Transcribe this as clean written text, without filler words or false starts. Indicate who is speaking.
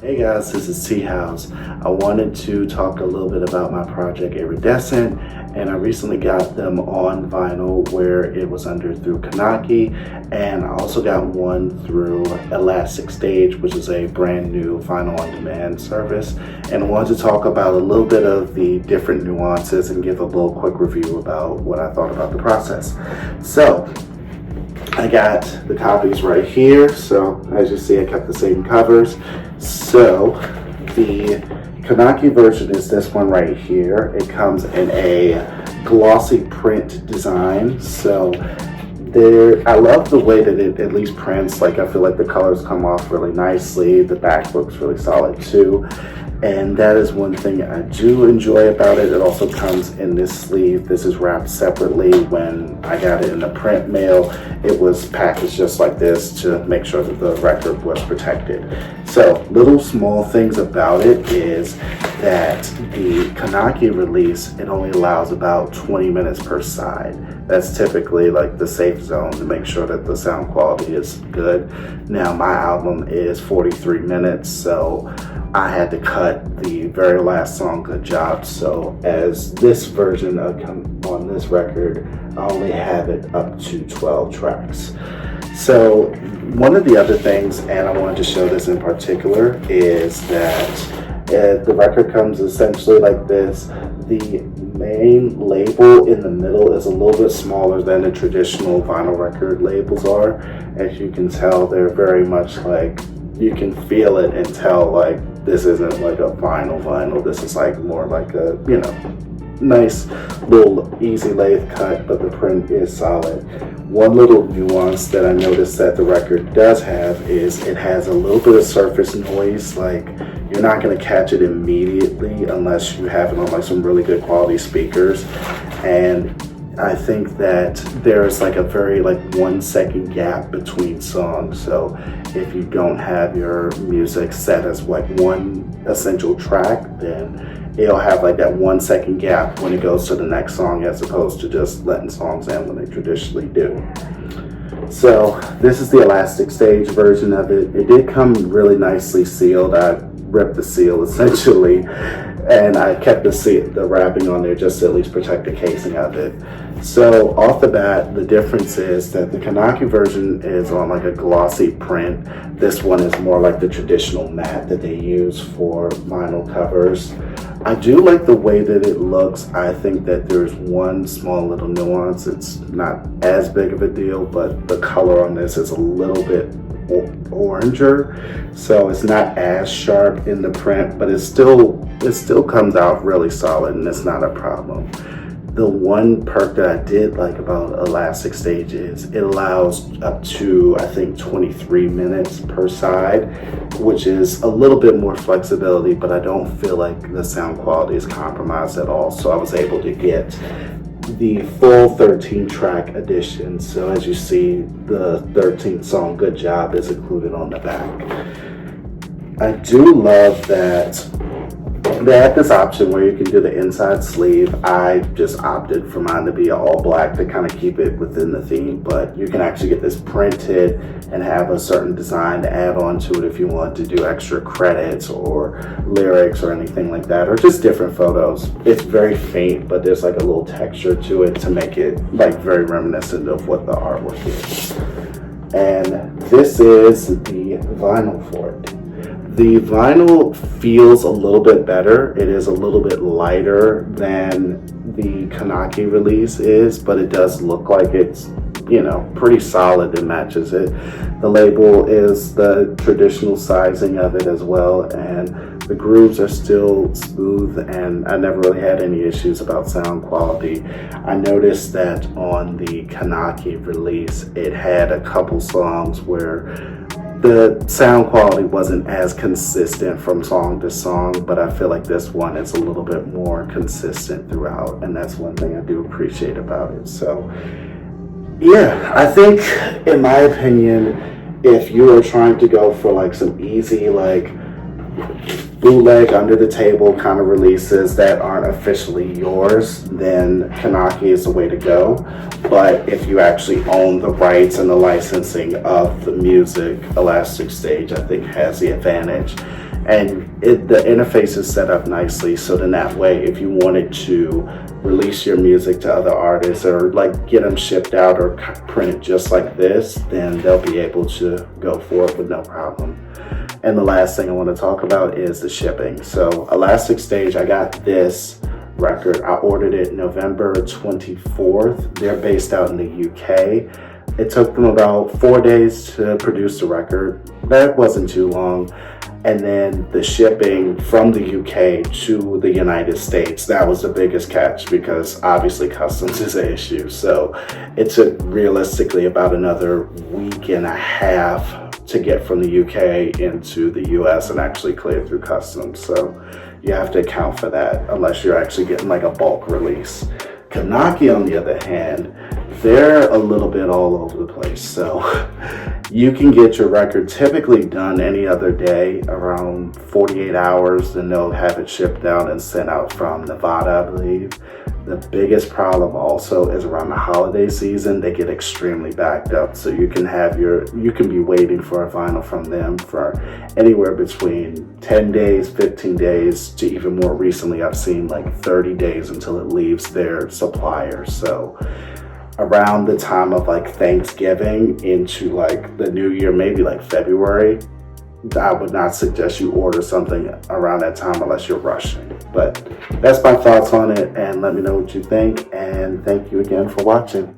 Speaker 1: Hey guys, this is Houze. I wanted to talk a little bit about my project Iridescent, and I recently got them on vinyl where it was through Kunaki, and I also got one through ElasticStage, which is a brand new vinyl on demand service. And I wanted to talk about a little bit of the different nuances and give a little quick review about what I thought about the process. So I got the copies right here. So as you see, I kept the same covers. So the Kunaki version is this one right here. It comes in a glossy print design. So I love the way that it at least prints. Like, I feel like the colors come off really nicely. The back looks really solid too. And that is one thing I do enjoy about it. It also comes in this sleeve. This is wrapped separately. When I got it in the print mail, it was packaged just like this to make sure that the record was protected. So little small things about it is that the Kunaki release, it only allows about 20 minutes per side. That's typically like the safe zone to make sure that the sound quality is good. Now my album is 43 minutes, so I had to cut the very last song, Good Job. So as this version on this record, I only have it up to 12 tracks. So one of the other things, and I wanted to show this in particular, is that the record comes essentially like this. The main label in the middle is a little bit smaller than the traditional vinyl record labels are. As you can tell, they're very much like, you can feel it and tell like this isn't like a vinyl. This is like more like a, nice little easy lathe cut, but the print is solid. One little nuance that I noticed that the record does have is it has a little bit of surface noise. Like, you're not going to catch it immediately unless you have it on like some really good quality speakers. And I think that there's like a very 1 second gap between songs. So if you don't have your music set as like one essential track, then it'll have like that 1 second gap when it goes to the next song, as opposed to just letting songs in when they traditionally do. So this is the ElasticStage version of it. It did come really nicely sealed. I ripped the seal essentially, and I kept the wrapping on there just to at least protect the casing of it. So off the bat, the difference is that the Kunaki version is on like a glossy print. This one is more like the traditional matte that they use for vinyl covers. I do like the way that it looks. I think that there's one small little nuance. It's not as big of a deal, but the color on this is a little bit oranger, so it's not as sharp in the print, but it still comes out really solid, and it's not a problem. The one perk that I did like about ElasticStage is it allows up to, I think, 23 minutes per side, which is a little bit more flexibility, but I don't feel like the sound quality is compromised at all. So I was able to get the full 13 track edition. So as you see, the 13th song, Good Job, is included on the back. I do love that they have this option where you can do the inside sleeve. I just opted for mine to be all black to kind of keep it within the theme, but you can actually get this printed and have a certain design to add on to it if you want to do extra credits or lyrics or anything like that, or just different photos. It's very faint, but there's like a little texture to it to make it like very reminiscent of what the artwork is. And this is the vinyl for it. The vinyl feels a little bit better. It is a little bit lighter than the Kunaki release is, but it does look like it's, pretty solid. It matches it. The label is the traditional sizing of it as well, and the grooves are still smooth, and I never really had any issues about sound quality. I noticed that on the Kunaki release, it had a couple songs where the sound quality wasn't as consistent from song to song, but I feel like this one is a little bit more consistent throughout, and that's one thing I do appreciate about it. So yeah, I think, in my opinion, if you are trying to go for like some easy bootleg under the table kind of releases that aren't officially yours, then Kunaki is the way to go. But if you actually own the rights and the licensing of the music, ElasticStage, I think, has the advantage. And the interface is set up nicely, so then that way if you wanted to release your music to other artists or like get them shipped out or printed just like this, then they'll be able to go for it with no problem. And the last thing I want to talk about is the shipping. So ElasticStage, I got this record, I ordered it November 24th. They're based out in the UK. It took them about 4 days to produce the record. That wasn't too long. And then the shipping from the UK to the United States, that was the biggest catch because obviously customs is an issue. So it took realistically about another week and a half to get from the UK into the US and actually clear through customs. So you have to account for that unless you're actually getting like a bulk release. Kunaki, on the other hand, they're a little bit all over the place. So you can get your record typically done any other day, around 48 hours, and they'll have it shipped out and sent out from Nevada, I believe. The biggest problem also is around the holiday season. They get extremely backed up. So you can be waiting for a vinyl from them for anywhere between 10 days, 15 days, to even more recently, I've seen like 30 days until it leaves their supplier. So around the time of like Thanksgiving into like the new year, maybe like February, I would not suggest you order something around that time unless you're rushing. But that's my thoughts on it, and let me know what you think, and thank you again for watching.